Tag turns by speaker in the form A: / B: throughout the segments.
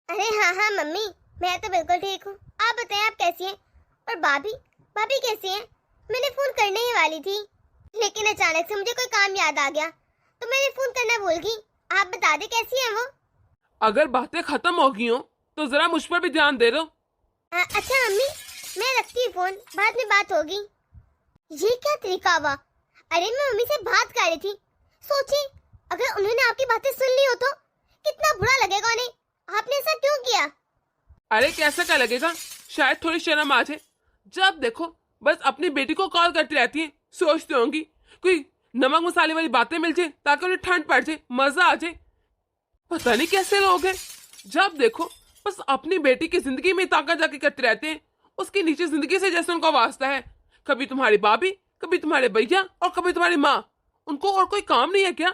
A: अरे हाँ हाँ मम्मी, मैं तो बिल्कुल ठीक हूँ। आप बताएं, आप कैसी हैं? और भाभी, भाभी कैसी हैं? मैंने फोन करने ही वाली थी, लेकिन अचानक से मुझे कोई काम याद आ गया तो मैंने फोन करना भूल गई। आप बता दे कैसी हैं वो?
B: अगर बातें खत्म हो गई हो तो जरा मुझ पर भी ध्यान दे दो।
A: अच्छा मम्मी, मैं रखती हूँ फोन, बाद में बात होगी। ये क्या तरीका हुआ? अरे मैं मम्मी से बात कर रही थी। सोचिए, अगर उन्होंने आपकी बातें सुन ली हो तो कितना बुरा लगेगा उन्हें। आपने ऐसा क्यों किया?
B: अरे कैसा क्या लगेगा, शायद थोड़ी शर्म आ जाए। जब देखो बस अपनी बेटी को कॉल करती रहती है, सोचती होंगी कोई नमक मसाले वाली बातें मिल जाए ताकि उन्हें ठंड पड़ जाए, मजा आ जाए। पता नहीं कैसे लोग हैं, जब देखो बस अपनी बेटी की जिंदगी में ताका जाके करते रहते हैं। उसकी नीचे जिंदगी से जैसे उनका वास्ता है। कभी तुम्हारी भाभी, कभी तुम्हारे भैया और कभी तुम्हारी माँ। उनको और कोई काम नहीं है क्या?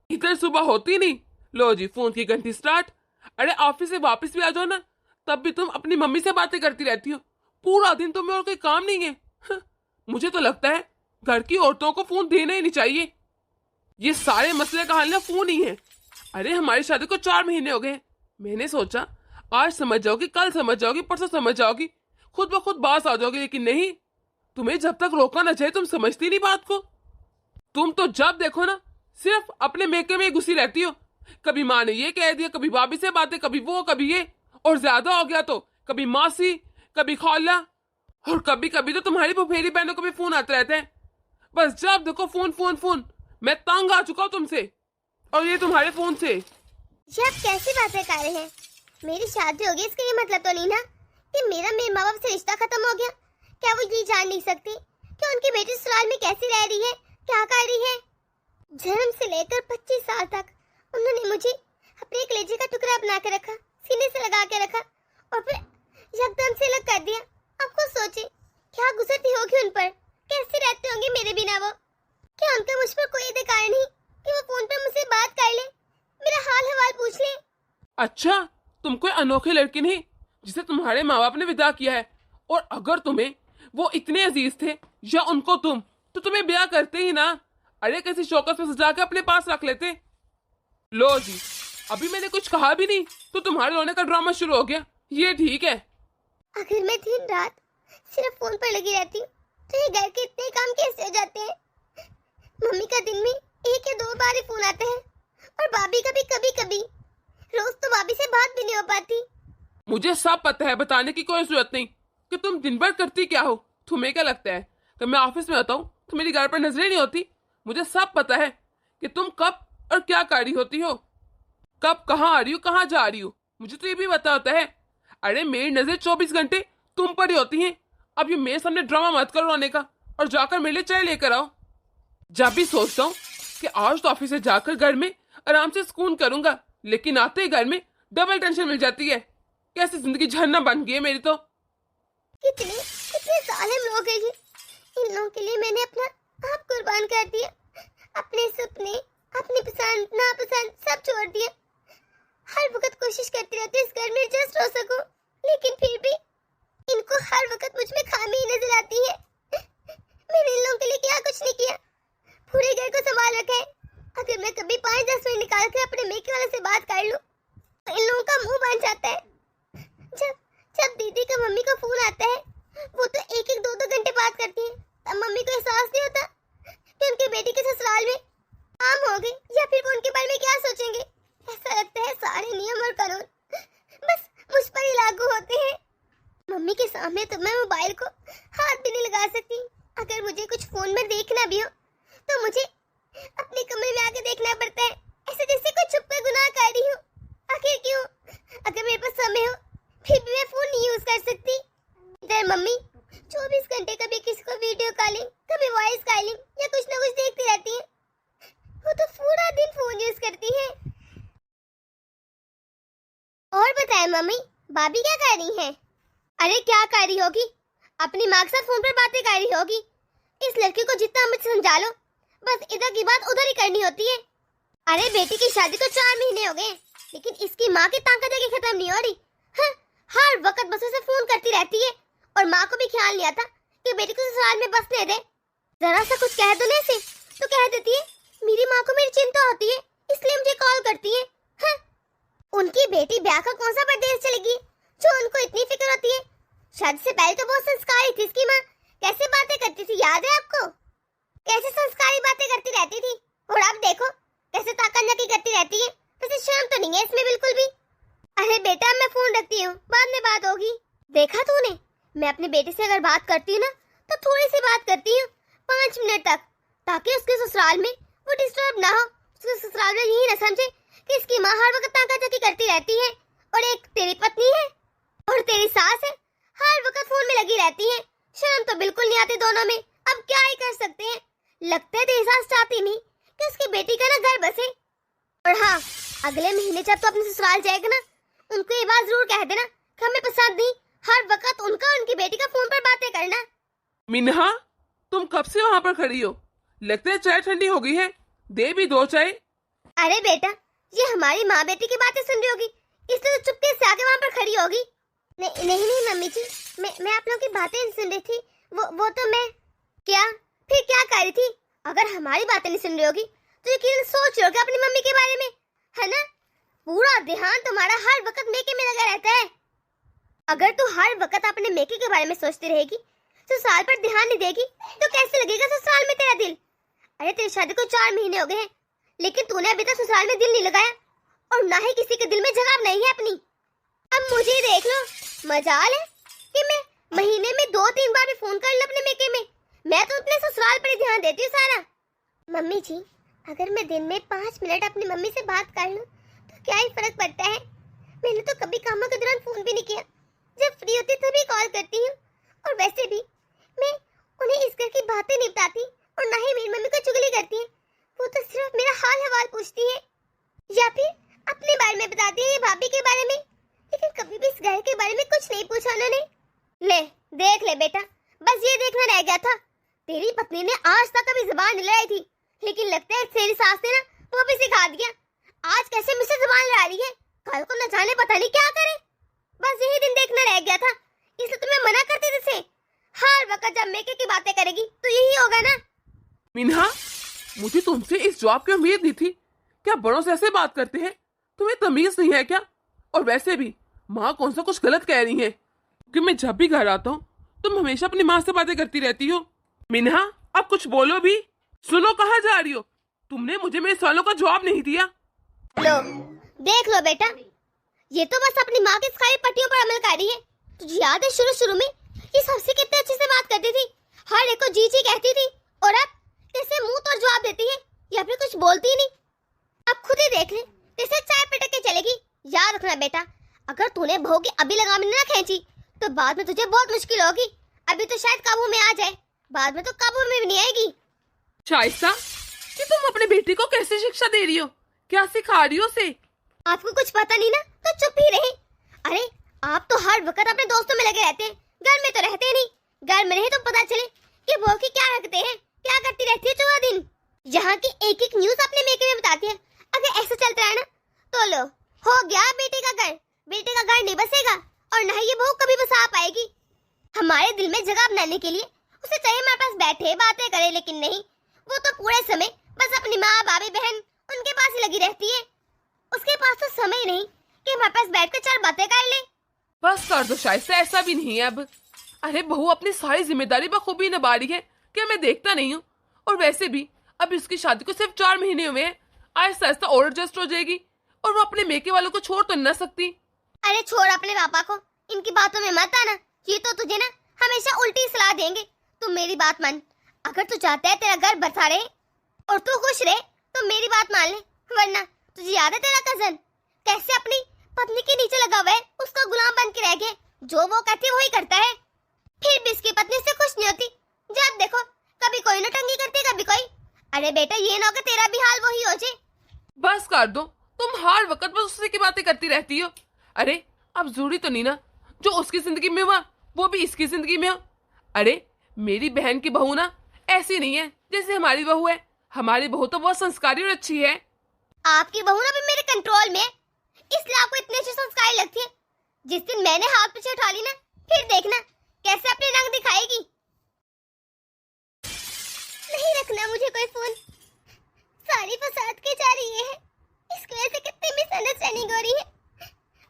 B: इधर सुबह होती नहीं, लो जी फोन की घंटी स्टार्ट। अरे ऑफिस से वापस भी आ जाओ ना, तब भी तुम अपनी मम्मी से बातें करती रहती हो। पूरा दिन तुम्हें और कोई काम नहीं है। मुझे तो लगता है घर की औरतों को फोन देना ही नहीं चाहिए। ये सारे मसले का हल ना फोन ही है। अरे हमारी शादी को 4 महीने हो गए। मैंने सोचा आज समझ जाओगी, कल समझ जाओगी, परसों समझ जाओगी, खुद ब खुद बात आ जाओगी, लेकिन नहीं। तुम्हें जब तक रोका ना चाहे तुम समझती नहीं बात को। तुम तो जब देखो ना सिर्फ अपने मेके में घुसी रहती हो। कभी माँ ने ये कह दिया, कभी भाभी से बातें, कभी वो कभी ये, और ज्यादा हो गया तो कभी मासी, कभी खाला, और कभी कभी तो तुम्हारी फुफेरी बहनों को भी फोन आते रहते हैं। बस जब देखो फोन फोन फोन। मैं तंग आ चुका हूँ तुमसे और ये तुम्हारे फोन से।
A: ये आप कैसी बातें कर रहे हैं? मेरी शादी होगी इसका ये मतलब तो नहीं ना कि मेरा मेरे माँ बाप से रिश्ता खत्म हो गया। क्या वो ये जान नहीं सकती कि उनकी बेटी ससुराल में कैसी रह रही है, क्या कर रही है? जन्म से लेकर 25 साल तक उन्होंने मुझे अपने कलेजे का टुकड़ा बना के रखा, सीने से लगा के रखा, और फिर यकदम से अलग कर दिया। अब खुद सोचे क्या गुजरती होगी उन पर, कैसे रहते होंगे मेरे बिना वो। क्या उनका मुझ पर कोई अधिकार नहीं कि वो फोन पर मुझसे बात कर ले, मेरा हाल हवाल पूछ ले?
B: अच्छा, तुम कोई अनोखी लड़की नहीं जिसे तुम्हारे माँ बाप ने विदा किया है। और अगर तुम्हें वो इतने अजीज थे या उनको तुम, तो तुम्हें ब्याह करते ही ना। अरे किसी शौकत में सजा के अपने पास रख लेते। लो जी, अभी मैंने कुछ कहा भी नहीं तो तुम्हारे रोने का ड्रामा शुरू हो गया। ये ठीक है?
A: अगर मैं दिन रात सिर्फ फोन पर लगी रहती हूँ तो ये घर के इतने काम कैसे हो जाते हैं? मम्मी का दिन में 1 या 2 बार ही फोन आता है, और भाभी का भी कभी कभी। रोज तो भाभी से बात भी नहीं हो पाती।
B: मुझे सब पता है, बताने की कोई जरूरत नहीं कि तुम दिन भर करती क्या हो। तुम्हें क्या लगता है कि मैं ऑफिस में होता हूँ तो मेरी घर पर नजरें नहीं होती? मुझे सब पता है कि तुम कब और क्या कर रही होती हो, कब कहाँ आ रही हो, कहाँ जा रही हो। मुझे तो ये भी पता होता है। अरे मेरी नजर 24 घंटे तुम पर ही होती हैं। अब ये मेरे सामने ड्रामा मत करो रोने का, और जाकर मेरे लिए चाय लेकर आओ। जब भी सोचता हूँ कि आज तो ऑफिस से जाकर घर में आराम से सुकून करूंगा, लेकिन आते ही घर में डबल टेंशन मिल जाती है। कैसी जिंदगी झरना बन गई है मेरी तो।
A: कितने कितने जालिम लोग हैं ये। इन लोगों के लिए मैंने अपना आप कुर्बान कर दिया, अपने सपने, अपनी पसंद नापसंद सब छोड़ दिया। हर वक्त कोशिश करती रहती हूँ इस घर में एडजस्ट हो सकूं, लेकिन फिर भी इनको हर वक्त मुझ में खामी ही नजर आती है। मैंने इन लोगों के लिए क्या कुछ नहीं किया, पूरे घर को संभाल रखा है। अगर मैं कभी 5-10 मिनट निकाल कर अपने मेके वाले से बात कर लूं तो इन लोगों का मुंह बन जाता है। जब जब दीदी का मम्मी का फोन आता है, वो तो 1-1 2-2 घंटे बात करती है। तब मम्मी को एहसास नहीं होता कि उनकी बेटी के ससुराल में आम हो गई, या फिर वो उनके बारे में क्या सोचेंगे। ऐसा लगता है सारे नियम और कानून बस मुझ पर ही लागू होते हैं। मम्मी के सामने तो मैं मोबाइल को हाथ भी नहीं लगा सकती। अगर मुझे कुछ फोन में देखना भी हो तो मुझे अपने कमरे में आके देखना पड़ता है, ऐसे जैसे कोई छुप कर गुनाह कर रही हूँ। आखिर क्यों? अगर मेरे पास समय हो फिर भी मैं फोन नहीं यूज कर सकती। इधर मम्मी 24 घंटे कभी किसी को वीडियो कॉलिंग, कभी वॉइस कॉलिंग या कुछ ना कुछ देखती रहती है। वो तो पूरा दिन फोन यूज करती है। और बताएं मम्मी, भाभी क्या कर रही हैं? अरे क्या कर रही होगी, अपनी माँ के साथ फोन पर बातें कर रही होगी। इस लड़की को जितना मुझे समझा लो, बस इधर की बात उधर ही करनी होती है। अरे बेटी की शादी को 4 महीने हो गए, लेकिन इसकी माँ की ताकत है कि खत्म नहीं हो रही। हाँ, हर वक्त बस उसे फोन करती रहती है, और माँ को भी ख्याल नहीं आता कि बेटी को ससुराल में बसने दे। जरा सा कुछ कह दो ना इसे तो कह देती है मेरी माँ को मेरी चिंता होती है इसलिए मुझे कॉल करती है। हाँ, उनकी बेटी ब्याह का कौन सा परदेश चली गई जो उनको इतनी फिक्र होती है? शादी से पहले तो बहुत संस्कारी थी इसकी माँ। कैसे बातें करती थी, याद है आपको? कैसे संस्कारी बातें करती रहती थी, और अब देखो कैसे ताकत करती रहती है। वैसे शर्म तो नहीं है इसमें बिल्कुल भी। अरे बेटा मैं फोन रखती हूँ, बाद में बात होगी। देखा तूने, मैं अपनी बेटी से अगर बात करती हूँ ना तो थोड़ी सी बात करती हूँ, 5 मिनट तक, ताकि उसके ससुराल में वो डिस्टर्ब ना हो। उसके ससुराल में यही ना समझे कि इसकी माँ हर वक्त ताका-झाकी करती रहती है, और एक तेरी पत्नी है और तेरी सास है, हर वक्त फोन में लगी रहती है। शर्म तो बिल्कुल नहीं आती दोनों में। अब क्या ही कर सकते हैं। लगता है तेरी सास चाहती नहीं कि उसकी बेटी का ना घर बसे। और हाँ, अगले महीने जब तो अपने ससुराल जाएगा ना, उनको ये बात जरूर कह देना कि हमें पसंद नहीं हर वक्त उनका और उनकी बेटी का फोन पर बातें करना।
B: मिन्हा, तुम कब से वहाँ पर खड़ी हो? लगता है चाय ठंडी हो गई है, दे भी दो चाय।
A: अरे बेटा, ये हमारी माँ बेटी की बातें सुन रही होगी, इसलिए तो चुपके से आके वहाँ पर खड़ी होगी। नहीं नहीं नहीं मम्मी जी, मैं आप लोगों की बातें नहीं सुन रही थी। वो तो मैं फिर क्या कर रही थी? अगर हमारी बातें नहीं सुन रही होगी तो यकीनन सोच रही होगी अपनी मम्मी के बारे में, है ना? पूरा ध्यान तुम्हारा हर वक्त मेके में लगा रहता है। अगर तू हर वक्त अपने मेके के बारे में सोचती रहेगी, ससुराल पर ध्यान नहीं देगी, तो कैसे लगेगा ससुराल में तेरा दिल? अरे तेरी शादी को 4 महीने हो गए हैं, लेकिन तूने अभी तक ससुराल में दिल नहीं लगाया, और ना ही किसी के दिल में जगह नहीं है अपनी। अब मुझे देख लो, मजाल है कि मैं महीने में 2-3 बार भी फोन कर लूं अपने मेके में। मैं तो अपने ससुराल पर ही ध्यान देती हूँ सारा। मम्मी जी, अगर मैं दिन में 5 मिनट अपनी मम्मी से बात कर लूं तो क्या ही फर्क पड़ता है? मैंने तो कभी कामों के दौरान फोन भी नहीं किया, जब फ्री होती तभी कॉल करती हूँ। और वैसे भी मैं उन्हें इस घर की बातें नहीं बताती, और ना ही मेरी मम्मी को चुगली करती है। वो तो सिर्फ मेरा हाल हवाल पूछती है, या फिर अपने बारे में बताती है, भाभी के बारे में, लेकिन कभी भी इस घर के बारे में कुछ नहीं पूछा उन्होंने। ले देख ले बेटा, बस ये देखना रह गया था। तेरी पत्नी ने आज तक कभी जुबान नहीं लड़ाई थी, लेकिन लगता है तेरी सास ने ना वो भी सिखा दिया। आज कैसे मुझसे जुबान लड़ा रही है, कल को न जाने पता नहीं क्या करे। बस यही दिन देखना रह गया था, इसलिए तुम्हें मना करती थी से। हर वक्त जब मेके की बातें करेगी तो यही होगा ना।
B: मिन्हा, मुझे तुमसे इस जवाब की उम्मीद नहीं थी। क्या बड़ों से ऐसे बात करते हैं? तुम्हें तमीज नहीं है क्या? और वैसे भी माँ कौन सा कुछ गलत कह रही है? कि मैं जब भी घर आता हूँ तुम हमेशा अपनी माँ से बातें करती रहती हो। मिन्हा, अब कुछ बोलो भी। सुनो, कहाँ जा रही हो? तुमने मुझे मेरे सवालों का जवाब नहीं दिया।
A: लो देख लो बेटा, ये तो बस अपनी माँ की सिखाई पट्टियों पर अमल कर रही है। तुझे याद है शुरू में ये सबसे कितने अच्छे से बात करती थी, हर एक को जी जी कहती थी, और अब कैसे मुंह तोड़ जवाब देती है, या फिर कुछ बोलती ही नहीं। अब खुद ही देख ले कैसे चाय पटक के चलेगी। याद रखना बेटा, अगर तूने बहू की अभी लगाम ना खींची तो बाद में तुझे बहुत मुश्किल होगी। अभी तो शायद काबू में आ जाए, बाद में तो काबू में भी नहीं आएगी।
B: शाइस्ता, कि तुम अपने बेटी को कैसे शिक्षा दे रही हो? क्या सिखा रही हो उसे?
A: आपको कुछ पता नहीं ना तो चुप ही रहे। अरे आप तो हर वक्त अपने दोस्तों में लगे रहते हैं, घर में तो रहते नहीं। घर में रहे तो पता चले कि बहू की क्या रखते हैं, क्या करती रहती है 14 दिन। यहाँ की एक एक न्यूज अपने मेके में बताती है। अगर ऐसा चलता है ना तो लो, हो गया बेटे का घर। बेटे का घर नहीं बसेगा, और न ही ये बहू कभी बसा पाएगी। हमारे दिल में जगह बनाने के लिए उसे चाहिए हमारे पास बैठे बातें करे, लेकिन नहीं, वो तो पूरे समय बस अपनी माँ, भाभी, बहन उनके पास ही लगी रहती है। उसके पास तो समय नहीं कि हमारे पास बैठकर 4 बातें कर ले।
B: बस कर दो शाइस्ता, ऐसा भी नहीं है अब। अरे बहू अपनी सारी जिम्मेदारी बखूबी निभा रही है, क्या मैं देखता नहीं हूँ? और वैसे भी अभी उसकी शादी को सिर्फ 4 महीने हुए हैं, आहिस्ता आहिस्ता और एडजस्ट हो जाएगी, और वो अपने मेके वालों को छोड़ तो नहीं ना सकती।
A: अरे छोड़ अपने पापा को, इनकी बातों में मत आना। ये तो तुझे ना हमेशा उल्टी सलाह देंगे। तुम मेरी बात मान, अगर तू चाहता है तेरा घर बसा रहे और तू खुश रहे तो मेरी बात मान ले, वरना तुझे याद है तेरा कजन कैसे अपनी पत्नी के नीचे लगा हुआ है, उसका गुलाम बन के रह गया। जो वो कहती है वही करता है, फिर भी उसकी पत्नी से खुश नहीं होती। जब देखो कभी कोई नौटंकी करती, कभी कोई। अरे बेटा ये ना हो कि तेरा भी हाल वही हो जाए।
B: बस कर दो, तुम हर वक्त बस उससे की बातें करती रहती हो। अरे अब जरूरी तो नहीं ना जो उसकी जिंदगी में हुआ वो भी इसकी जिंदगी में हो। अरे मेरी बहन की बहू ना ऐसी नहीं है जैसे हमारी बहू है। हमारी बहू तो बहुत संस्कारी और अच्छी है।
A: आपकी बहू ना भी मेरे कंट्रोल में है, इसलिए आपको इतनी अच्छी संस्कारी लगती है। जिस दिन मैंने हाथ पीछे उठा ली ना, फिर देखना कैसे अपने रंग दिखाएगी। नहीं रखना मुझे कोई फोन, सारी फसाद के जा रही है। इसकी वजह से कितनी मिसअंडरस्टैंडिंग हो रही है।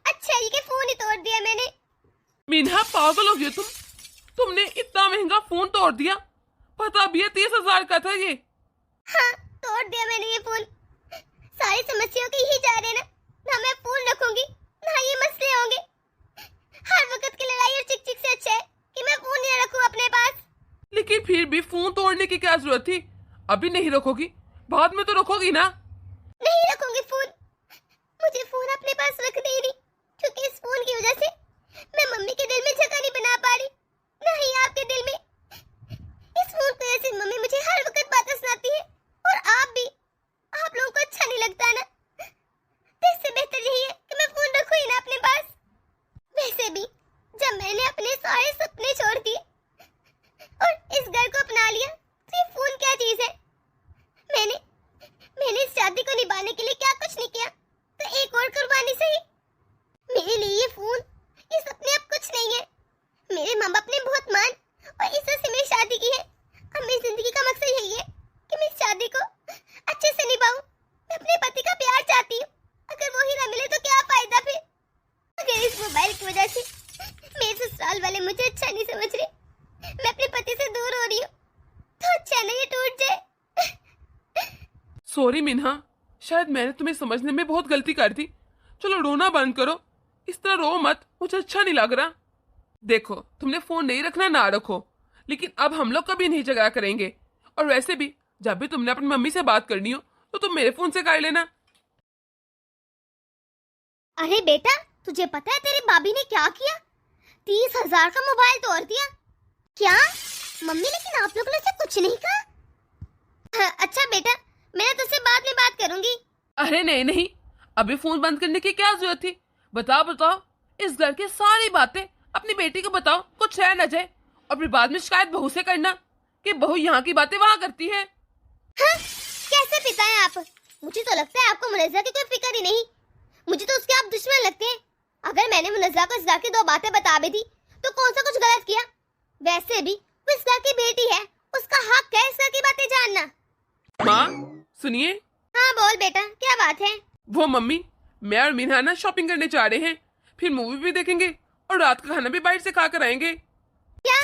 A: अच्छा ये कि फोन ही तोड़ दिया मैंने।
B: मीना पागल हो गई हो तुमने इतना महंगा फोन तोड़ दिया। पता भी है 30,000 का था ये।
A: हाँ तोड़ दिया मैंने ये फोन। सारी समस्याओं के यही जा रहे ना, ना मैं फोन रखूंगी ना ये मसले होंगे। हर वक्त की लड़ाई और चिक चिक से अच्छा है कि मैं फोन ही ना रखूं अपने पास।
B: लेकिन फिर भी फोन तोड़ने की क्या जरूरत थी? अभी नहीं रखोगी, बाद में तो रखोगी ना।
A: नहीं रखूंगी फोन। मुझे फोन अपने पास रखने ही नहीं, क्योंकि इस फोन की वजह से मैं मम्मी के दिल में जगह नहीं बना पा रही, ना ही आपके दिल में। इस फोन की वजह से मम्मी मुझे हर वक्त बातें सुनाती है, और आप भी, आप लोगों को अच्छा नहीं लगता ना। तो इससे बेहतर यही है कि मैं फोन रखूं ही ना अपने पास। वैसे भी जब मैंने अपने सारे सपने छोड़ दिए और इस घर को अपना लिया, तो ये फोन क्या चीज है? मैंने इस शादी को निभाने के लिए क्या कुछ नहीं किया, तो एक और कुर्बानी सही। मेरे लिए ये फोन, ये सपने अब कुछ नहीं है। मेरे माँ बाप ने बहुत मान और इज्जत से मेरी शादी की है। अब मेरी जिंदगी का मकसद यही है कि मैं इस शादी को अच्छे से निभाऊं। मैं अपने पति का प्यार चाहती हूँ। अगर वो ही ना मिले तो क्या फायदा फिर? अगर इस मोबाइल की वजह से मेरे ससुराल वाले मुझे अच्छा नहीं समझ रहे, मैं अपने पति से दूर हो रही हूँ, तो अच्छा नहीं ये टूट जाए।
B: सॉरी मीना, शायद मैंने तुम्हें समझने में बहुत गलती कर दी। चलो रोना बंद करो, इस तरह रो मत, मुझे अच्छा नहीं लग रहा। देखो तुमने फोन नहीं रखना ना रखो, लेकिन अब हम लोग कभी नहीं झगड़ा करेंगे। और वैसे भी जब भी तुमने अपनी मम्मी से बात करनी हो तो तुम मेरे फोन से कर लेना।
A: अरे बेटा, तुझे पता है तेरी भाभी ने क्या किया? 30,000 का मोबाइल तोड़ दिया। क्या मम्मी? लेकिन आप लोगों ने से कुछ नहीं कहा? हाँ, अच्छा बेटा, मैं तुझसे बाद में बात करूंगी।
B: अरे नहीं नहीं, अभी फोन बंद करने की क्या जरूरत थी? बताओ, इस घर की सारी बातें अपनी बेटी को बताओ, कुछ रह न जाए। और फिर बाद में शिकायत बहू से करना कि बहू यहाँ की बातें वहाँ करती है।
A: हाँ, कैसे पिता हैं आप? मुझे तो लगता है आपको मुनज़्ज़ा की कोई फिक्र ही नहीं। मुझे तो उसके आप दुश्मन लगते हैं। अगर मैंने मुनज़्ज़ा को इस घर की 2 बातें बता भी दी तो कौन सा कुछ गलत किया? वैसे भी वो इस घर की बेटी है, उसका हक है इस घर की बातें जानना।
B: माँ सुनिए।
A: हाँ बोल बेटा, क्या बात है?
B: वो मम्मी, मैं और मीना ना शॉपिंग करने जा रहे हैं, फिर मूवी भी देखेंगे और रात का खाना भी बाहर से खा कर आएंगे।
A: क्या?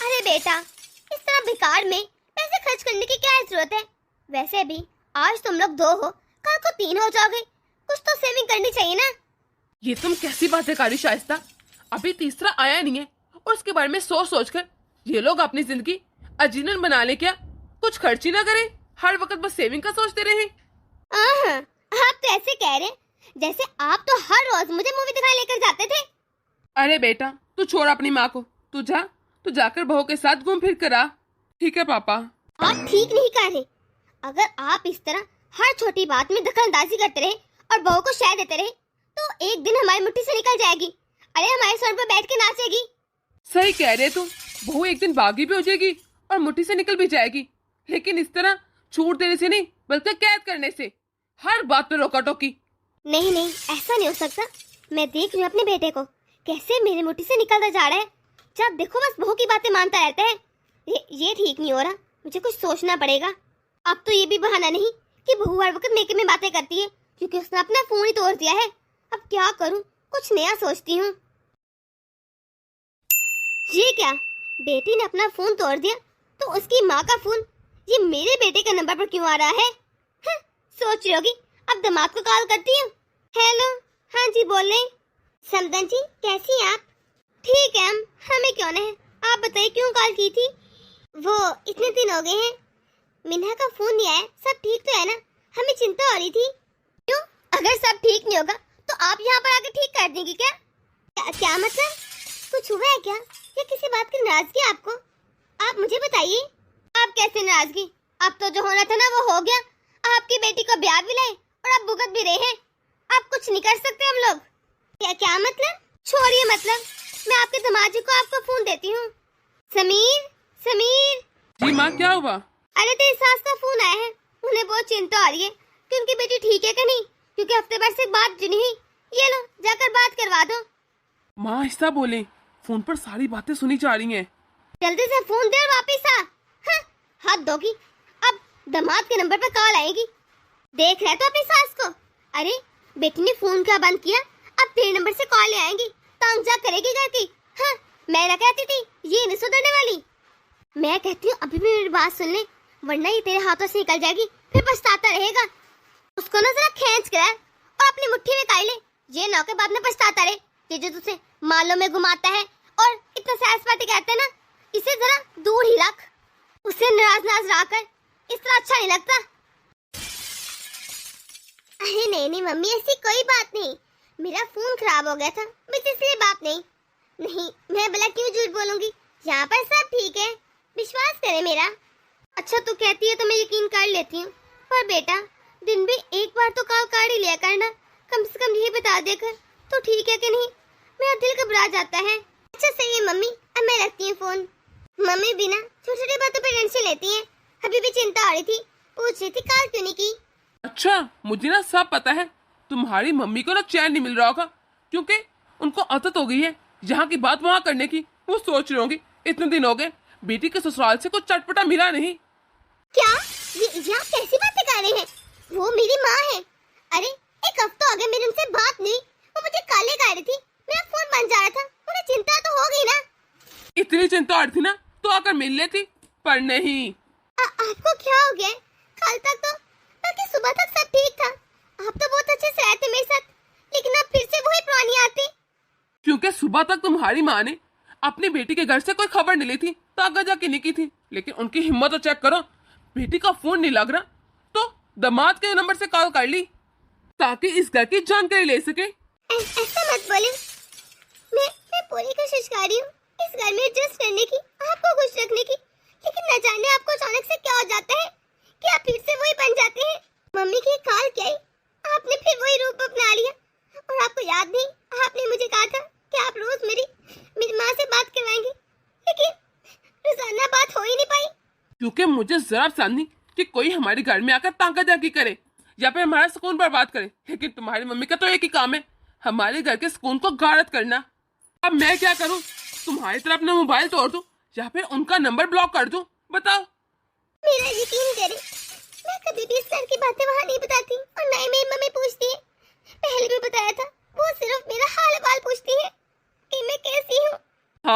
A: अरे बेटा, इस तरह बेकार में पैसे खर्च करने की क्या जरूरत है? वैसे भी आज तुम लोग 2 हो, कल को 3 हो जाओगे। कुछ तो सेविंग करनी चाहिए ना।
B: ये तुम कैसी बातें कर रही शाइस्ता? अभी तीसरा आया नहीं है और उसके बारे में सोच कर ये लोग अपनी जिंदगी अजीनन बना ले क्या? कुछ खर्च ही ना करें, हर वक्त बस सेविंग का सोचते रहे।
A: आप तो ऐसे कह रहे हैं जैसे आप तो हर रोज मुझे मूवी दिखाने लेकर जाते थे।
B: अरे बेटा तू छोड़ अपनी माँ को, तू जाकर बहू के साथ घूम फिर कर आ। ठीक है पापा।
A: आप ठीक नहीं कह रहे। अगर आप इस तरह हर छोटी बात में दखलंदाजी करते रहे और बहू को शय देते रहे तो एक दिन हमारी मुट्ठी से निकल जाएगी। अरे हमारे सर पर बैठ के नाचेगी।
B: सही कह रहे तू, बहू एक दिन बागी भी हो जाएगी और मुट्ठी से निकल भी जाएगी। लेकिन इस तरह छूट देने से नहीं, बल्कि कैद करने से। हर बात पे रोका टोकी।
A: नहीं, ऐसा नहीं हो सकता। मैं देख रही हूँ अपने बेटे को कैसे मेरी मुट्ठी से निकलता जा रहा है। जब देखो बस बहू की बातें मानता रहता है। ये ठीक नहीं हो रहा, मुझे कुछ सोचना पड़ेगा। अब तो ये भी बहाना नहीं कि बहू हर वक्त मेके में बातें करती है, क्योंकि उसने अपना फोन ही तोड़ दिया है। अब क्या करूं, कुछ नया सोचती हूँ। ये क्या, बेटी ने अपना फोन तोड़ दिया तो उसकी माँ का फोन ये मेरे बेटे के नंबर पर क्यों आ रहा है? सोच रही होगी, अब दामाद को कॉल करती हूँ। हेलो, हाँ जी बोल रहे। समदन जी कैसी हैं आप? ठीक है, हमें क्यों ना है, आप बताइए क्यों कॉल की थी? वो इतने दिन हो गए हैं, मिन्हा का फोन नहीं आया, सब ठीक तो है ना? हमें चिंता हो रही थी। क्यों? अगर सब ठीक नहीं होगा तो आप यहाँ पर आके ठीक कर देंगी क्या? क्या मतलब? कुछ हुआ है क्या या किसी बात की नाराजगी आपको? आप मुझे बताइए। आप कैसे नाराजगी? अब तो जो होना था ना वो हो गया। आपकी बेटी को ब्याह भी लाए और अब भुगत भी रहे हैं। आप कुछ नहीं कर सकते हम लोग। क्या मतलब? छोड़िए, मतलब मैं आपके दामाद जी को आपको फोन देती हूँ। समीर।
B: जी माँ, क्या हुआ?
A: अरे तेरी सास का फोन आया है, उन्हें बहुत चिंता आ रही है कि उनकी बेटी ठीक है कि नहीं, क्योंकि हफ्ते भर से बात नहीं हुई। ये लो, जाकर बात करवा दो।
B: माँ ऐसा बोले, फोन पर सारी बातें सुनी जा रही हैं।
A: जल्दी से फोन दे और वापिस आ। हाथ धोगी, अब दामाद के नंबर पर कॉल आएगी। देख रहे तो अपनी सास को। अरे बेटी ने फोन क्या बंद किया, अब अब 3 नंबर से कॉल आएंगी, तंग जा करेगी घर की। हाँ, मैं ना कहती थी ये नहीं सुधरने वाली। मैं कहती हूँ अभी भी मेरी बात सुन ले, वरना ये तेरे हाथों से निकल जाएगी, फिर पछताता रहेगा। उसको ना जरा खींच कर और अपनी मुट्ठी में कर ले, ये ना के बाद में पछताता रहे कि जो तुझे मालों में घुमाता है और इतना सैस पार्टी कहते हैं ना, इसे जरा दूर ही रख। उसे नाराज नाराज रखकर इस तरह अच्छा नहीं लगता। अरे नहीं मम्मी, ऐसी कोई बात नहीं, मेरा फोन खराब हो गया था, बस इसलिए बात नहीं। नहीं, मैं भला क्यों झूठ बोलूंगी, यहाँ पर सब ठीक है, विश्वास करे मेरा। अच्छा तू कहती है तो मैं यकीन कर लेती हूँ, पर बेटा दिन में एक बार तो कॉल कर ही लिया करना, कम से कम ये बता देकर तो ठीक है कि नहीं, मेरा दिल घबरा जाता है। अच्छा सही है मम्मी, अब मैं रखती हूँ फोन। मम्मी बिना छोटी छोटी बातों पर टेंशन लेती है, अभी भी चिंता हो रही थी, पूछ रही थी कॉल क्यों नहीं की।
B: अच्छा, मुझे ना सब पता है। तुम्हारी मम्मी को ना चैन नहीं मिल रहा होगा, क्योंकि उनको आदत हो गई है यहाँ की बात वहाँ करने की। वो सोच रही होंगी इतने दिन हो गए बेटी के ससुराल से कुछ चटपटा मिला नहीं।
A: क्या ये आप कैसी बातें कर रहे हैं? वो मेरी माँ है। अरे एक हफ्ता हो गया मेरी उनसे बात नहीं, वो मुझे काले कर रही थी, मेरा फोन बन जा रहा था, उन्हें चिंता तो हो गई ना।
B: इतनी चिंता और थी ना तो आकर मिल लेती, पर नहीं।
A: आपको क्या हो गया? कल तक तो बल्कि सुबह तक सब ठीक था, आप तो बहुत अच्छे से रहते मेरे साथ, लेकिन अब फिर से वही पुरानी आती।
B: क्योंकि सुबह तक तुम्हारी माँ ने अपनी बेटी के घर से कोई खबर नहीं ली थी, ताकत जाके नहीं की थी, लेकिन उनकी हिम्मत तो चेक करो, बेटी का फोन नहीं लग रहा तो दामाद के नंबर से कॉल कर ली ताकि इस घर की जानकारी ले सके।
A: ऐसा मत बोले, मैं पूरी कोशिश कर रही हूँ इस घर में एडजस्ट करने की, आपको खुश रखने की, लेकिन न जाने आपको अचानक से क्या हो जाता है कि आप फिर से वही बन जाते हैं। मम्मी की कॉल क्या है, आपने फिर वही रूप अपना लिया। और आपको याद नहीं, आपने मुझे कहा था कि आप रोज मेरी माँ से बात करवाएंगे, लेकिन रोजाना बात हो ही नहीं पाई।
B: क्योंकि मुझे जरा पसंद नहीं कि कोई हमारे घर में आकर ताका जाकी करे या फिर हमारा सुकून बर्बाद करे, लेकिन तुम्हारी मम्मी का तो एक ही काम है, हमारे घर के सुकून को गारत करना। अब मैं क्या करूं? तुम्हारी तरफ अपना मोबाइल तोड़ दूं या फिर उनका नंबर ब्लॉक कर दूं? बताओ।
A: मेरा यकीन करे, मैं कभी भी इस घर की बातें वहाँ नहीं बताती, और ना ही मेरी मम्मी पूछती है। पहले भी बताया था, वो सिर्फ मेरा हाल वाल पूछती है कि मैं कैसी हूँ।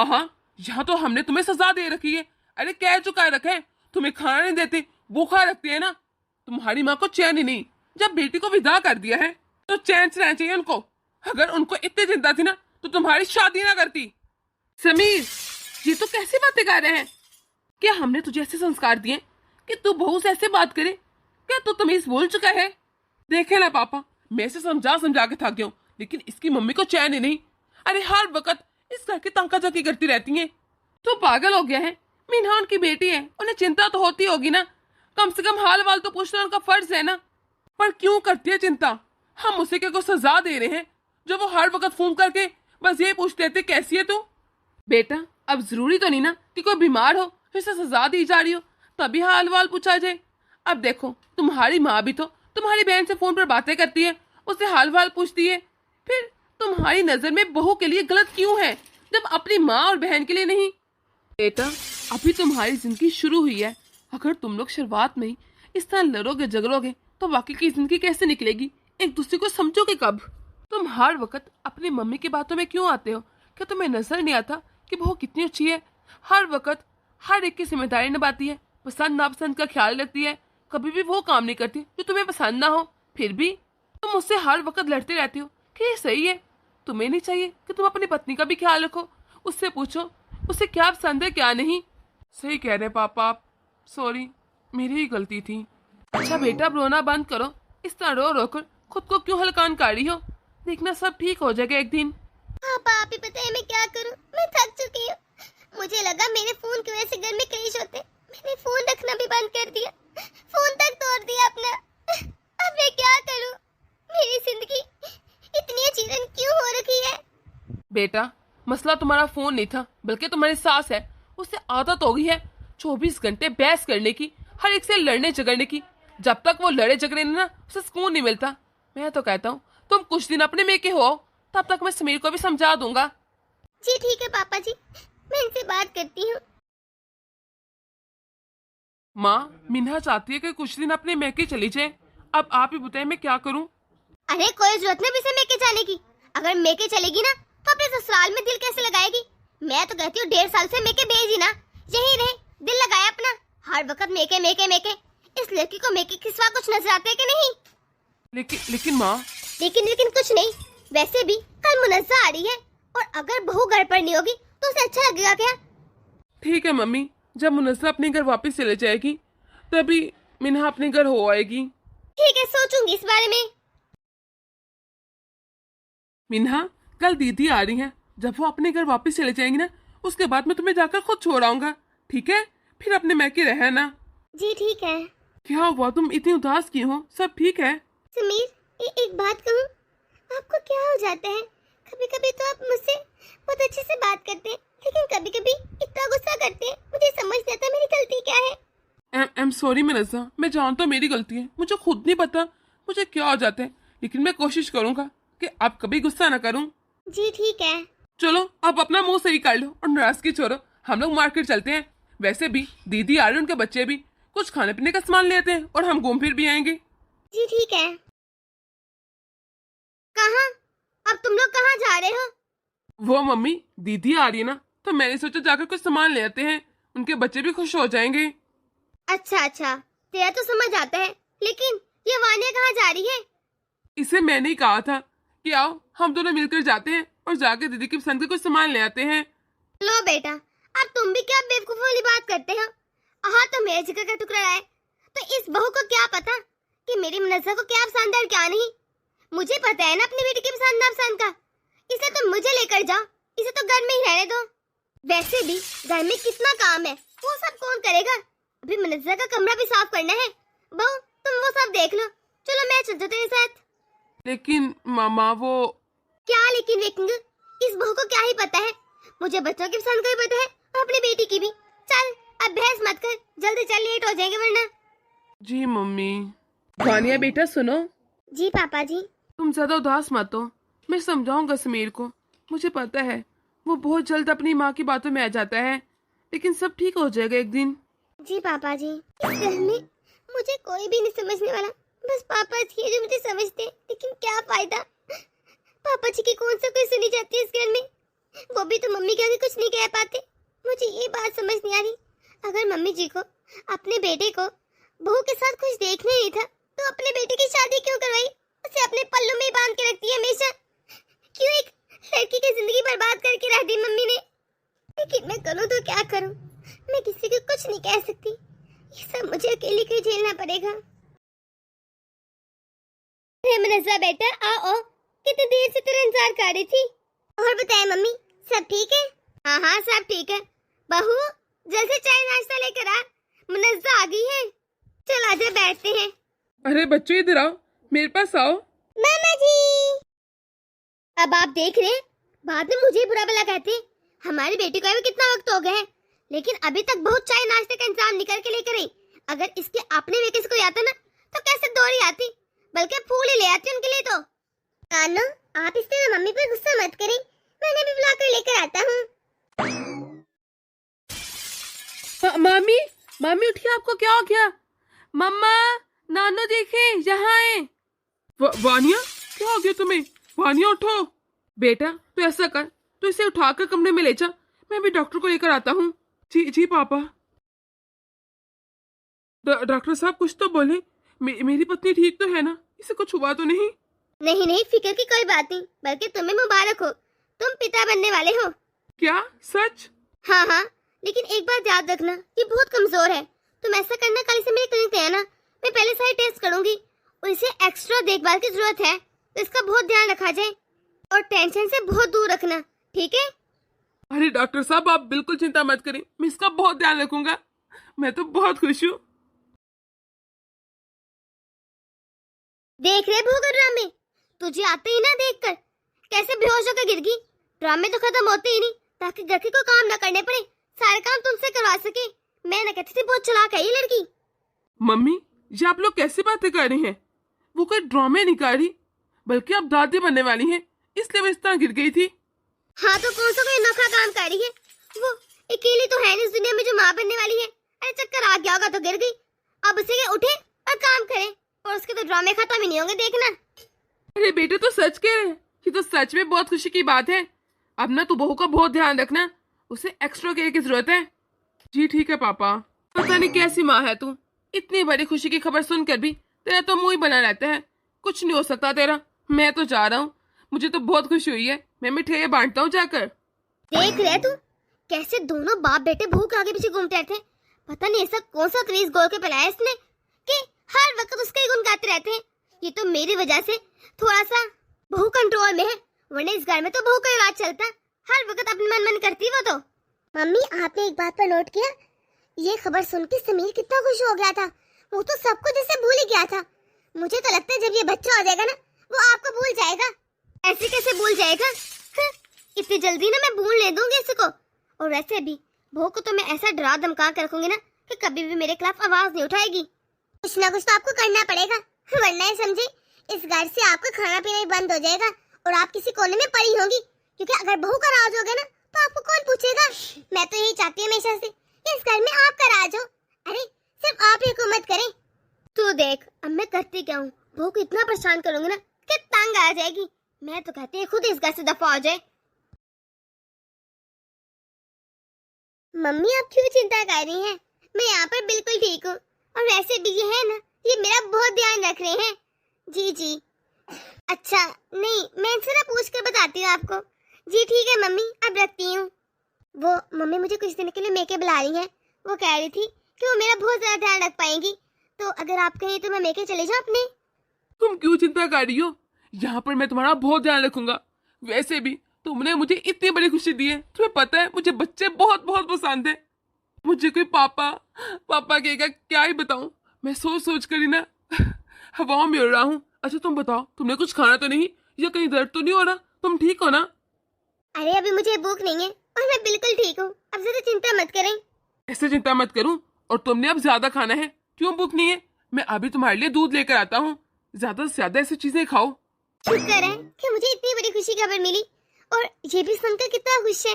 B: हाँ, यहाँ तो हमने तुम्हें सजा दे रखी है। अरे कह चुका रखे, तुम्हें खाना नहीं देते, भूखा रखती है ना। तुम्हारी माँ को चैन ही नहीं, जब बेटी को विदा कर दिया है तो चैन से रहना चाहिए उनको। अगर उनको इतनी चिंता थी ना तो तुम्हारी शादी ना करती। समीर, ये तो कैसी बातें कर रहे हैं? क्या हमने तुझे ऐसे संस्कार दिए कि तू बहू से ऐसे बात करे? क्या तू तमीज भूल चुका है? देखे ना पापा, मैं इसे समझा के थक गया हूँ, लेकिन इसकी मम्मी को चैन ही नहीं। अरे हर वक्त इस घर की तंकाजाकी करती रहती है। तो पागल हो गया है? मीना उनकी बेटी है, उन्हें चिंता तो होती होगी ना, कम से कम हाल वाल तो पूछना उनका फर्ज है ना। पर क्यों करती है चिंता? हम उसे क्या कुछ सजा दे रहे हैं जो वो हर वक्त फोन करके बस ये पूछते थे कैसी है तू? बेटा अब जरूरी तो नहीं ना कि कोई बीमार हो फिर से सजा दी जा रही हो तभी हाल वाल पूछा जाए। अब देखो, तुम्हारी माँ भी तो तुम्हारी बहन से फोन पर बातें करती है, उससे हाल वाल पूछती है, फिर तुम्हारी नजर में बहू के लिए गलत क्यों है जब अपनी माँ और बहन के लिए नहीं? बेटा अभी तुम्हारी जिंदगी शुरू हुई है, अगर तुम लोग शुरुआत में ही इस तरह लड़ोगे झगड़ोगे तो बाकी की जिंदगी कैसे निकलेगी? एक दूसरे को समझोगे कब? तुम हर वक्त अपनी मम्मी की बातों में क्यों आते हो? क्या तुम्हें नजर नहीं आता कि बहू कितनी अच्छी है? हर वक्त हर एक की जिम्मेदारी निभाती है, पसंद नापसंद का ख्याल रखती है, कभी भी वो काम नहीं करती जो तुम्हें पसंद ना हो। फिर भी तुम मुझसे हर वक्त लड़ते रहते हो कि ये सही है। तुम्हें नहीं चाहिए कि तुम अपनी पत्नी का भी ख्याल रखो, उससे पूछो उसे क्या पसंद है क्या नहीं। सही कह रहे पापा आप, सॉरी मेरी ही गलती थी। अच्छा बेटा अब रोना बंद करो, इस तरह रो रो कर खुद को क्यों हलकान कर रही हो? देखना सब ठीक हो जाएगा एक दिन।
A: पापा आप ही बताइए मैं क्या करूं, मैं थक चुकी हूँ। मुझे लगा मेरे फोन की वजह से घर में क्लेश होते, मैंने फोन रखना भी बंद कर दिया, फोन तक तोड़ दिया अपना। अब मैं क्या करूं? मेरी जिंदगी इतनी अचीरन क्यों हो रखी है?
B: बेटा मसला तुम्हारा फोन नहीं था बल्कि तुम्हारी सास है, उससे आदत हो गई है 24 घंटे बहस करने की, हर एक से लड़ने झगड़ने की। जब तक वो लड़े झगड़े ना उसे सुकून नहीं मिलता। मैं तो कहता हूँ तुम कुछ दिन अपने में के हो, तब तक मैं समीर को भी समझा दूंगा।
A: जी ठीक है पापा जी, मैं इनसे बात करती हूँ।
B: माँ मिन्हा चाहती है कि कुछ दिन अपने मैके चली जाए, अब आप ही बताएं मैं क्या करूँ?
A: अरे कोई जरूरत नहीं इसे मैके जाने की, अगर मेके चलेगी ना तो अपने ससुराल में दिल कैसे लगाएगी? मैं तो कहती हूँ 1.5 साल से मेके भेज ही ना, यही रहे, दिल लगाया अपना। हर वक्त मेके मेके मेके। इस लड़की को मेके के सिवा कुछ नजर आता है कि नहीं?
B: लेकिन माँ।
A: लेकिन कुछ नहीं। वैसे भी कल मुनज्जा आ रही है, और अगर बहू घर पर नहीं होगी तो उसे अच्छा लगेगा क्या?
B: ठीक है मम्मी, जब मुनस्सा अपने घर वापस चले जाएगी तभी मिन्हा अपने घर हो आएगी।
A: ठीक है, सोचूंगी इस बारे में।
B: मिन्हा, कल दीदी आ रही है, जब वो अपने घर वापस चले जाएंगी ना, उसके बाद मैं तुम्हें जाकर खुद छोड़ आऊंगा, ठीक है? फिर अपने मैके रहना।
A: जी ठीक है।
B: क्या हुआ, तुम इतनी उदास क्यों हो? सब ठीक है?
A: समीर, एक बात कहूँ, आपको क्या हो जाता है? कभी कभी तो आप मुझसे बहुत अच्छे से बात करते हैं, लेकिन कभी कभी इतना गुस्सा करते हैं, मुझे समझ नहीं आता मेरी गलती क्या है।
B: आई एम सॉरी मुनस्सा, मैं जानता हूँ मेरी गलती है, मुझे खुद नहीं पता मुझे क्या हो जाता है, लेकिन मैं कोशिश करूंगा कि अब कभी गुस्सा ना करूं।
A: जी ठीक है।
B: चलो अब अपना मुंह सही कर लो और नाराजगी छोड़ो, हम लोग मार्केट चलते हैं। वैसे भी दीदी आ रही, उनके बच्चे भी, कुछ खाने पीने का सामान लेते हैं और हम घूम फिर भी आएंगे।
A: जी ठीक है। कहाँ? अब तुम लोग कहाँ जा रहे हो?
B: वो मम्मी, दीदी आ रही है ना, तो मैंने सोचा जाकर कुछ सामान ले आते हैं, उनके बच्चे भी खुश हो जाएंगे।
A: अच्छा, तेरा तो समझ आता है, लेकिन ये वानिया कहाँ जा रही है?
B: इसे मैंने ही कहा था कि आओ हम दोनों मिलकर जाते हैं और जाकर दीदी की पसंद के कुछ सामान ले आते हैं।
A: लो बेटा, अब तुम भी क्या बेवकूफ वाली बात करते हो? हाँ, तो मेरे जिगर का टुकड़ा है, तो इस बहू को क्या पता कि मेरी मुनज्जा को क्या पसंद है और क्या नहीं? मुझे पता है ना अपनी बेटी की पसंद नापसंद का। इसे तो मुझे लेकर जाओ, इसे तो घर में ही रहने दो। वैसे भी घर में कितना काम है, वो सब कौन करेगा? अभी मुनज्जा का कमरा भी साफ करना है। बहू, तुम वो सब देख लो, चलो मैं चलती हूँ तेरे साथ।
B: लेकिन मामा वो।
A: क्या लेकिन? इस बहू को क्या ही पता है? मुझे बच्चों की पसंद का भी पता है और अपनी बेटी की भी। चल अब बहस मत कर, जल्दी चल, लेट हो जाएंगे वरना।
B: जी मम्मी। वानिया बेटा सुनो।
A: जी पापा जी।
B: तुम ज्यादा उदास मत हो, मैं समझाऊंगा समीर को, मुझे पता है वो बहुत जल्द अपनी माँ की बातों में आ जाता है, लेकिन सब ठीक हो जाएगा एक दिन।
A: जी पापा जी। इस घर में मुझे कोई भी नहीं समझने वाला, बस पापा जी है जो मुझे समझते हैं, लेकिन क्या फायदा? पापा जी की कौन सा कोई सुनी जाती है इस घर में? वो भी तो मम्मी के आगे कुछ नहीं कह पाते। मुझे ये बात समझ नहीं आ रही, अगर मम्मी जी को अपने बेटे को बहू के साथ कुछ देखने नहीं था तो अपने बेटे की शादी क्यों करवाई? उसे अपने पल्लू में ही बांध के रखती है हमेशा। क्यों एक लड़की की जिंदगी बर्बाद करके रख दी मम्मी ने? लेकिन मैं करूँ तो क्या करूँ? मैं किसी को कुछ नहीं कह सकती, ये सब मुझे अकेले को झेलना पड़ेगा। मुनज्जा बेटा, आओ, कितनी देर से तेरा इंतजार कर रही थी। और बताए मम्मी, सब ठीक है? हाँ सब ठीक है। बहू, जल्दी चाय नाश्ता लेकर आ, मुनज्जा आ गई है। चल आजा, बैठते हैं।
B: अरे बच्चों इधर आओ, मेरे पास आओ।
A: मामा जी। अब आप देख रहे हैं, बाद में मुझे बुरा भला कहते हैं। हमारी बेटी को अभी कितना वक्त हो गया है, लेकिन अभी तक बहुत चाय नाश्ते का इंतजाम निकल के लेकर आई। अगर इसके अपने वे किसी को आता ना तो कैसे दौड़ी आती, बल्कि फूल ही ले आती उनके लिए। तो कानो, आप इस तरह मम्मी पर गुस्सा मत करें, मैंने भी बुला कर लेकर आता हूँ।
B: मामी, मामी उठिए, आपको क्या हो गया? मम्मा, नानो देखे, यहाँ आए। वानिया, क्या हो गया तुम्हें? वानिया उठो। बेटा तू ऐसा कर, तो इसे उठाकर कमरे में ले जा, मैं भी डॉक्टर को लेकर आता हूँ। जी जी पापा। डॉक्टर साहब कुछ तो बोले, मेरी पत्नी ठीक तो है ना? इसे कुछ हुआ तो नहीं?
A: नहीं, फिक्र की कोई बात नहीं, बल्कि तुम्हें मुबारक हो, तुम पिता बनने वाले हो।
B: क्या सच?
A: हाँ, लेकिन एक बात याद रखना, ये बहुत कमजोर है। तुम ऐसा करना, कल से मेरे क्लिनिक आना, मैं पहले सारे टेस्ट करूंगी और इसे एक्स्ट्रा देखभाल की जरूरत है, तो इसका बहुत ध्यान रखा जाए और टेंशन से बहुत दूर रखना, ठीक है?
B: अरे डॉक्टर साहब, आप बिल्कुल चिंता मत करें, मैं इसका बहुत ध्यान रखूंगा। मैं तो बहुत खुश हूँ।
A: देख रहे भूख ड्रामे, तुझे आते ही ना देखकर कैसे बेहोश होकर गिर गई। ड्रामे तो खत्म होते ही नहीं, ताकि घर के कोई काम ना करने पड़े, सारे काम तुमसे करवा सके। मैं ना कहती थी बहुत चालाक है ये लड़की।
B: मम्मी, ये आप लोग कैसी बातें कर रही हैं? वो कोई ड्रामे नहीं कर रही, बल्कि आप दादी बनने वाली हैं, इसलिए वो इस तरह गिर गई थी।
A: हाँ, तो कौन सा कोई अनोखा काम कर रही है? वो अकेली तो है नहीं इस दुनिया में जो माँ बनने वाली है। अरे चक्कर आ गया होगा तो गिर गई, अब उसे के उठे और काम करे, और उसके तो ड्रामे खत्म ही नहीं होंगे, देखना।
B: अरे बेटे तो सच कह रहे हैं, ये तो सच में बहुत खुशी की बात है। अब ना तू बहू का बहुत ध्यान रखना, उसे एक्स्ट्रा केयर की जरूरत है। जी ठीक है पापा। पता नहीं कैसी माँ है तू, इतनी बड़ी खुशी की खबर सुनकर भी तेरा तो मुंह ही बना रहता है। कुछ नहीं हो सकता तेरा। मैं तो जा रहा हूँ, मुझे तो बहुत खुशी हुई है। मैं मिठाइयाँ बांटता हूँ जाकर।
A: देख रहे तू कैसे दोनों बाप बेटे बहू के आगे पीछे घूमते रहते हैं। पता नहीं ऐसा कौन सा तरीज गोल के पलाया इसने कि हर वक्त उसका ही गुण गाते रहते हैं। ये तो मेरी वजह से थोड़ा सा बहू कंट्रोल में है, वरना इस घर में तो बहू का ही राज चलता। हर वक्त अपनी मन करती वो तो। मम्मी आपने एक बात पर नोट किया, ये खबर सुन के समीर कितना खुश हो गया था। वो तो सब कुछ जैसे भूल ही गया था। मुझे तो लगता है जब ये बच्चा हो जाएगा ना, वो आपको भूल जाएगा। ऐसे कैसे भूल जाएगा? इतनी जल्दी ना मैं भूल नहीं दूंगी इसको। और वैसे भी बहू को तो मैं ऐसा डरा धमका कर रखूंगी ना कि कभी भी मेरे खिलाफ आवाज नहीं उठाएगी। कुछ ना कुछ तो आपको करना पड़ेगा, वरना ये समझे इस घर से आपका खाना पीना ही बंद हो जाएगा और आप किसी कोने में पड़ी होगी। क्योंकि अगर बहू का राज हो गया ना तो आपको कौन पूछेगा। मैं तो यही चाहती हूँ हमेशा से इस घर में आपका राज हो। अरे सिर्फ आप ही हुकूमत करें। तू देख अब मैं करती क्या हूँ, बहू को इतना परेशान करूंगी ना कि तंग आ जाएगी। मैं तो कहती हूँ खुद इस घर से दफा हो जाए। मम्मी आप क्यों चिंता कर रही हैं? मैं यहाँ पर बिल्कुल ठीक हूँ। और वैसे भी ये है ना, ये मेरा बहुत ध्यान रख रहे हैं। जी जी। अच्छा नहीं, मैं इनसे ना पूछ कर बताती हूँ आपको। जी ठीक है मम्मी, अब रखती हूँ। वो मम्मी मुझे कुछ दिन के लिए मेके बुला रही हैं। वो कह रही थी कि वो मेरा बहुत ज्यादा ध्यान रख पाएंगी, तो अगर आप कहें तो मैं मेके चले जाऊँ अपने।
B: तुम क्यों चिंता कर रही हो? यहाँ पर मैं तुम्हारा बहुत ध्यान रखूंगा। वैसे भी तुमने मुझे इतनी बड़ी खुशी दी है। तुम्हें पता है मुझे बच्चे बहुत बहुत पसंद है। मुझे कोई पापा पापा कहेगा क्या ही बताऊं। मैं सोच कर ही ना हवाओं में उड़ रहा हूँ। अच्छा तुम बताओ, तुमने कुछ खाना तो नहीं या कहीं दर्द तो नहीं हो रहा? तुम ठीक हो ना?
A: अरे अभी मुझे भूख नहीं है और मैं बिल्कुल ठीक हूँ। अब ज्यादा चिंता मत करें।
B: ऐसे चिंता मत करूं। और तुमने अब ज्यादा खाना है, क्यों भूख नहीं है? मैं अभी तुम्हारे लिए दूध लेकर आता हूँ। ज्यादा से ज्यादा ऐसी चीजें खाओ।
A: शुक्र है कि मुझे इतनी बड़ी खुशी खबर मिली और ये भी सुनकर कितना खुश है।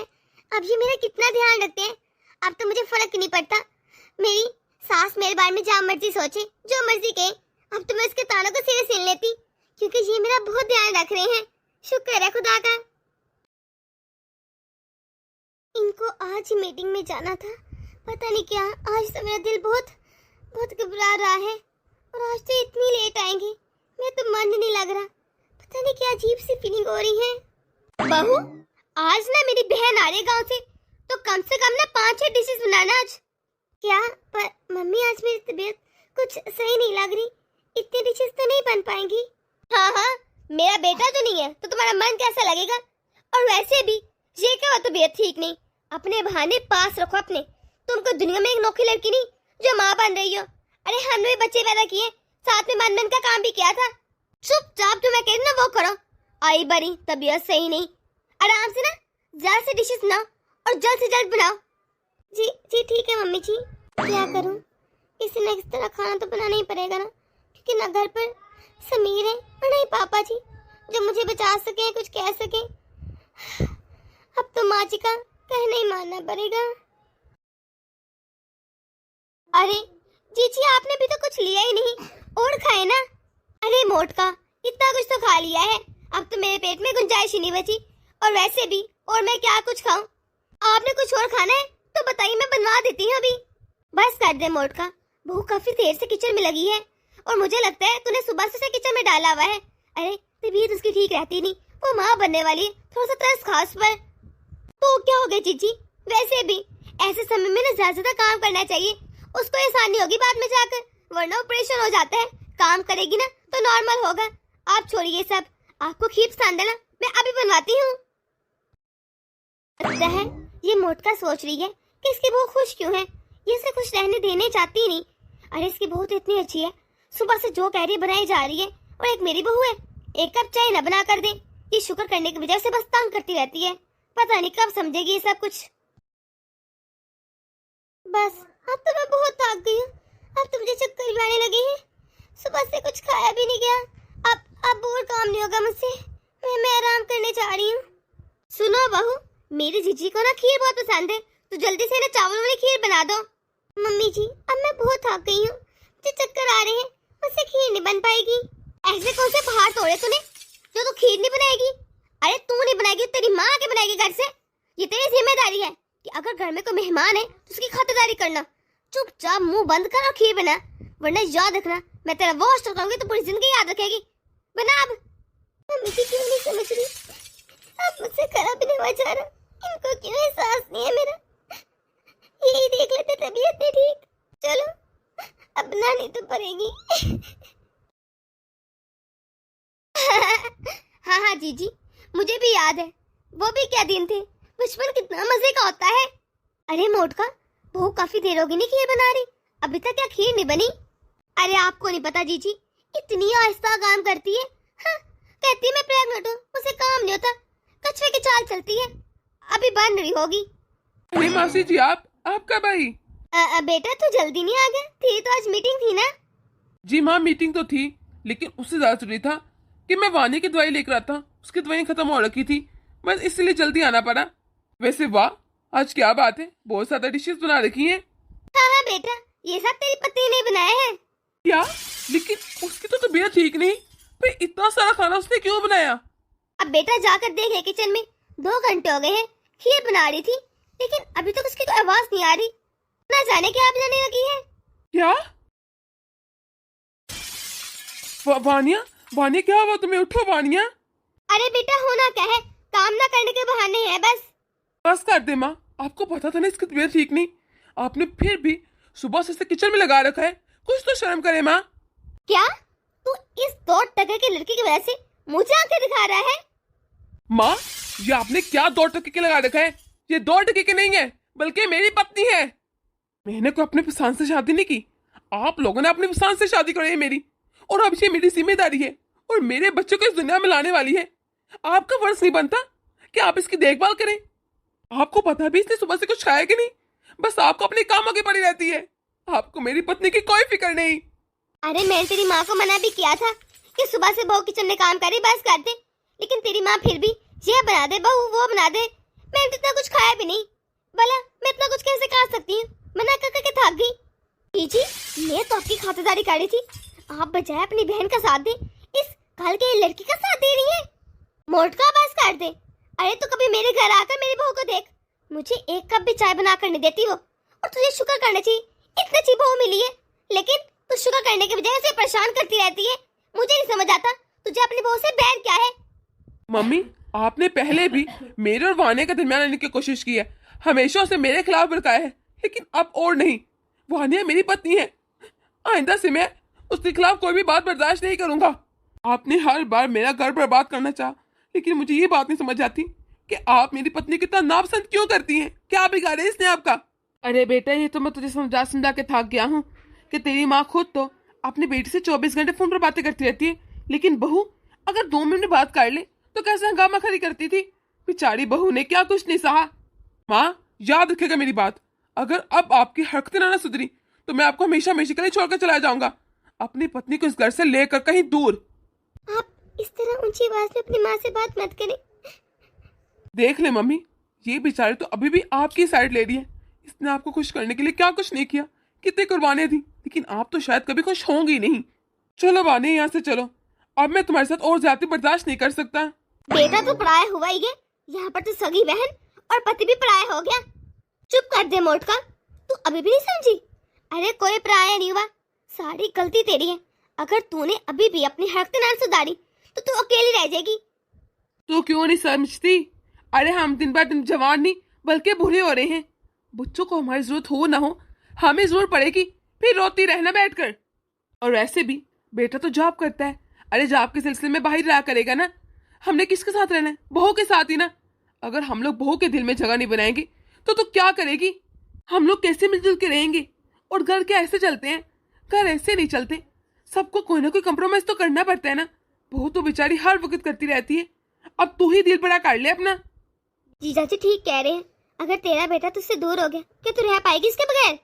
A: अब ये मेरा कितना ध्यान रखते हैं। अब तो मुझे फर्क नहीं पड़ता। मेरी सास मेरे बारे में जहाँ मर्जी सोचे, जो मर्जी कहे, अब तो मैं उसके तानों को सिरे सीन लेती, क्योंकि ये मेरा बहुत ध्यान रख रहे हैं। शुक्र है खुदा का। इनको आज ही मीटिंग में जाना था, पता नहीं क्या। आज तो मेरा दिल बहुत बहुत घबरा रहा है और आज तो इतनी लेट आएंगे। मैं तो मन नहीं लग रहा, पता नहीं क्या अजीब सी फीलिंग हो रही है। बहू आज ना मेरी बहन आ रही है गांव से, तो कम से कम ना 5-6 डिशेस बनाना आज। क्या? पर मम्मी आज मेरी तबीयत कुछ सही नहीं लग रही, इतनी डिशेस तो नहीं बन पाएंगी। हाँ मेरा बेटा तो नहीं है तो तुम्हारा मन कैसा लगेगा? और वैसे भी ये क्या तबीयत ठीक नहीं, अपने बहाने पास रखो अपने। तुमको दुनिया में एक नौखी लड़की नहीं जो माँ बन रही हो। अरे हमने भी बच्चे पैदा किए, साथ में मन का काम भी किया था। चुपचाप जो मैं कह रही ना वो करो। आई बड़ी तबीयत सही नहीं, आराम से ना ज्यादा से डिशेस बनाओ और जल्द से जल्द बनाओ। जी जी ठीक है मम्मी जी। क्या करूं, किसी न किसी तरह खाना तो बनाना ही पड़ेगा ना, क्योंकि ना घर पर समीर है और नहीं पापा जी जो मुझे बचा सके, कुछ कह सके। अब तो माँ जी का कहना ही मानना पड़ेगा। अरे जी आपने भी तो कुछ लिया ही नहीं, और खाए ना। अरे मोटका इतना कुछ तो खा लिया है, अब तो मेरे पेट में गुंजाइश ही नहीं बची। और वैसे भी और मैं क्या कुछ खाऊं? आपने कुछ और खाना है तो बताइए, मैं बनवा देती हूँ अभी। बस कर दे मोटका, बहू काफी देर से किचन में लगी है और मुझे लगता है तूने सुबह से उसे किचन में डाला हुआ है। अरे तबीयत उसकी ठीक रहती नहीं, वो माँ बनने वाली है, थोड़ा सा तरस खास पर। तो क्या हो गया जीजी? वैसे भी ऐसे समय में ना ज्यादा काम करना चाहिए, उसको आसानी होगी बाद में जाकर, वरना ऑपरेशन हो जाता है। काम करेगी ना तो नॉर्मल होगा। आप छोड़िए सब, आपको खीर पसंद है ना, मैं अभी बनवाती हूँ। लगता है ये मोटका सोच रही है कि इसकी बहू खुश क्यों है, ये इसे खुश रहने देने चाहती नहीं। अरे इसकी बहू तो इतनी अच्छी है, सुबह से जो कह रही बनाई जा रही है। और एक मेरी बहू है, एक कप चाय न बना कर दे, ये शुक्र करने की वजह से बस तंग करती रहती है। पता नहीं कब समझेगी ये सब कुछ। बस अब तो मैं बहुत थक गई हूँ, अब तो मुझे चक्कर भी आने लगे हैं। सुबह से कुछ खाया भी नहीं गया, अब और काम नहीं होगा मुझसे। मैं आराम करने जा रही हूँ। सुनो बहू, मेरी जीजी को ना खीर बहुत पसंद है, तो जल्दी से ना चावल वाली खीर बना दो। मम्मी जी अब मैं बहुत थक गई हूँ, मुझे चक्कर आ रहे हैं, मुझसे खीर नहीं बन पाएगी। ऐसे कौन से पहाड़ तोड़े तूने जो तू खीर नहीं बनाएगी? अरे तू नहीं बनाएगी, तेरी माँ के बनाएगी घर से। ये तेरी जिम्मेदारी है कि अगर घर में कोई मेहमान है तो उसकी खातिरदारी करना। चुपचाप मुंह बंद कर और खीर बना, वरना याद रखना मैं तेरा वो हॉस्टल करूंगी तो पूरी जिंदगी याद रखेगी। बना अब। मम्मी जी क्यों नहीं समझ रही? अब मुझसे खराब नहीं हुआ जा रहा, इनको क्यों एहसास नहीं है मेरा? यही देख लेते तबीयत नहीं ठीक। चलो अब बनानी तो पड़ेगी। हाँ हाँ जीजी, मुझे भी याद है, वो भी क्या दिन थे। बचपन कितना मजे का होता है। अरे मोटका, बहू काफी देर होगी नहीं खीर बना रही, अभी तक क्या खीर नहीं बनी? अरे आपको नहीं पता जीजी, इतनी आहिस्ता काम करती है। हाँ, कहती है मैं प्रेग्नेंट हूँ, मुझसे काम नहीं होता, कछुए की चाल चलती है। अभी बन रही होगी।
B: अरे मासी जी, आप कब आई?
A: बेटा तू जल्दी नहीं आ गया? थी तो आज मीटिंग थी ना?
B: जी माँ, मीटिंग तो थी, लेकिन उससे ज्यादा जरूरी था कि मैं वानी की दवाई लेकर आता। उसकी दवाई खत्म हो रखी थी, बस इसलिए जल्दी आना पड़ा। वैसे वाह, आज क्या बात है, बहुत ज्यादा डिशेस बना रखी हैं।
A: हाँ हाँ बेटा, ये सब तेरी पत्नी ने बनाए हैं।
B: क्या? लेकिन उसकी तो तबीयत ठीक नहीं, फिर इतना सारा खाना उसने क्यों बनाया?
A: अब बेटा जाकर देख ले किचन में, 2 घंटे हो गए हैं, खीर बना रही थी, लेकिन अभी तक उसकी कोई आवाज नहीं आ रही। ना जाने क्या बनाने लगी है।
B: क्या? वानिया, वानिया क्या हुआ तुम्हें? उठो वानिया।
A: अरे बेटा होना क्या है, काम ना करने के बहाने हैं बस।
B: बस कर दे माँ, आपको पता था ना इसकी तबीयत ठीक नहीं, आपने फिर भी सुबह से किचन में लगा रखा है। कुछ तो शर्म करे माँ।
A: क्या तू इस 2 टके की लड़की की वजह से मुझे आंखें दिखा रहा है?
B: माँ, ये आपने क्या 2 टके के लगा रखा है? ये 2 टके के नहीं है, बल्कि मेरी पत्नी है। मैंने कोई अपने पसंद से शादी नहीं की, आप लोगों ने अपनी पसंद से शादी कराई है मेरी, और अब ये मेरी जिम्मेदारी है और मेरे बच्चे को इस दुनिया में लाने वाली है। आपका फर्ज नहीं बनता कि आप इसकी देखभाल करें? आपको पता भी इसने सुबह से कुछ खाया कि नहीं? बस आपको अपने कामों की पड़ी रहती है, आपको मेरी पत्नी की कोई फिक्र नहीं।
A: अरे मैंने तेरी माँ को मना भी किया था कि सुबह से बहू किचन में काम करे, बस कर दे, लेकिन तेरी माँ फिर भी ये बना दे बहू, वो बना दे। मैंने इतना कुछ खाया भी नहीं, भला मैं इतना कुछ कैसे खा सकती हूँ? मना कर करके थक गई। जी, मैं तो आपकी खातिरदारी कर रही थी, आप बजाय अपनी बहन का साथ दे, इस कल के लड़की का साथ दे रही है। मोटका बस कर दे। अरे तो कभी मेरे घर आकर मेरी बहू को देख, मुझे 1 कप भी चाय बना कर नहीं देती वो। और तुझे शुक्र करना चाहिए, इतनी अच्छी बहू मिली है, लेकिन तू शुक्र करने के बजाय उसे परेशान करती रहती है। मुझे नहीं समझ आता तुझे अपनी बहू से बैर क्या है।
B: मम्मी, आपने पहले भी मेरे और वाने का दरमियान आने की कोशिश की है, हमेशा उसे मेरे खिलाफ भड़काया है, लेकिन अब और नहीं। वानिया मेरी पत्नी है, आइंदा से मैं उसके खिलाफ कोई भी बात बर्दाश्त नहीं करूंगा। आपने हर बार मेरा घर बर्बाद करना चाहा, लेकिन मुझे ये बात नहीं समझ आती कि आप मेरी पत्नी को इतना नापसंद क्यों करती हैं? क्या बिगाड़े इसने आपका? अरे बेटा, ये तो मैं तुझे समझा समझा के थक गया हूँ कि तेरी माँ खुद तो अपनी बेटी से 24 घंटे फोन पर बातें करती रहती है, लेकिन बहू अगर 2 मिनट बात कर ले तो कैसे हंगामा खड़ी करती थी। बेचारी बहू ने क्या कुछ नहीं सहा। माँ, याद रखेगा मेरी बात, अगर अब आपकी हरकतें ना सुधरी तो मैं आपको हमेशा हमेशा के लिए छोड़कर चला जाऊंगा। अपनी पत्नी को इस घर से लेकर कहीं दूर।
A: आप इस तरह ऊंची आवाज में अपनी माँ से बात मत करें।
B: देख ले मम्मी, ये बेचारी तो अभी भी आपकी साइड ले रही है। इसने आपको खुश करने के लिए क्या कुछ नहीं किया, कितनी कुर्बानियां दी, लेकिन आप तो शायद कभी खुश होंगी नहीं। चलो वानी, यहाँ से चलो, अब मैं तुम्हारे साथ और ज्यादा बर्दाश्त नहीं कर सकता।
A: बेटा तो पराया हुआ ही है, यहाँ पर तो सगी बहन और पति भी पराया हो गया। चुप कर दे मोटका, तू अभी भी नहीं समझी? अरे कोई पराया नहीं हुआ, सारी गलती तेरी है। अगर तूने अभी भी अपनी हरकतें ना सुधारी तो तू अकेली रह जाएगी।
B: तो क्यों नहीं समझती? अरे हम दिन ब दिन जवान नहीं बल्कि बूढ़े हो रहे हैं। बच्चों को हमारी जरूरत हो ना हो, हमें जरूरत पड़ेगी, फिर रोती रहना बैठकर। और वैसे भी बेटा तो जॉब करता है, अरे जॉब के सिलसिले में बाहर रहा करेगा ना। हमने किसके साथ रहना है? बहू के साथ ही ना। अगर हम लोग बहू के दिल में जगह नहीं बनाएंगे तो क्या करेगी? हम लोग कैसे मिलजुल के रहेंगे? और घर के ऐसे चलते हैं? घर ऐसे नहीं चलते, सबको कोई ना कोई कंप्रोमाइज तो करना पड़ता है ना। बहू तो बेचारी हर वक्त करती रहती है, अब तू ही दिल बड़ा कर ले अपना।
A: जीजा जी ठीक कह रहे हैं, अगर तेरा बेटा तुझसे दूर हो गया क्या तू रह पाएगी इसके बगैर?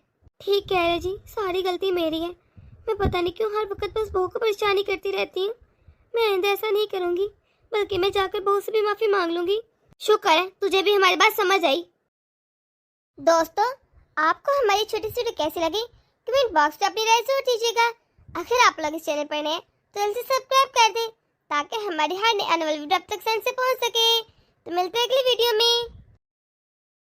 A: ठीक कह रहे जी, सारी गलती मेरी है। मैं पता नहीं क्यों हर वक्त बस बहू को परेशानी करती रहती हूँ। मैं आइंदा ऐसा नहीं करूंगी, बल्कि मैं जाकर बहू से भी माफी मांग लूंगी। शुक्र है तुझे भी हमारी बात समझ आई। दोस्तों, आपको हमारी छोटी सी वीडियो कैसी लगी कमेंट बॉक्स में अपनी राय जरूर दीजिएगा। आखिर आप लोग इस चैनल पर नए तो जल्दी सब्सक्राइब कर दें ताकि हमारी हर नई आने वाली वीडियो आप तक आसानी से पहुंच सके। तो मिलते हैं अगली वीडियो में।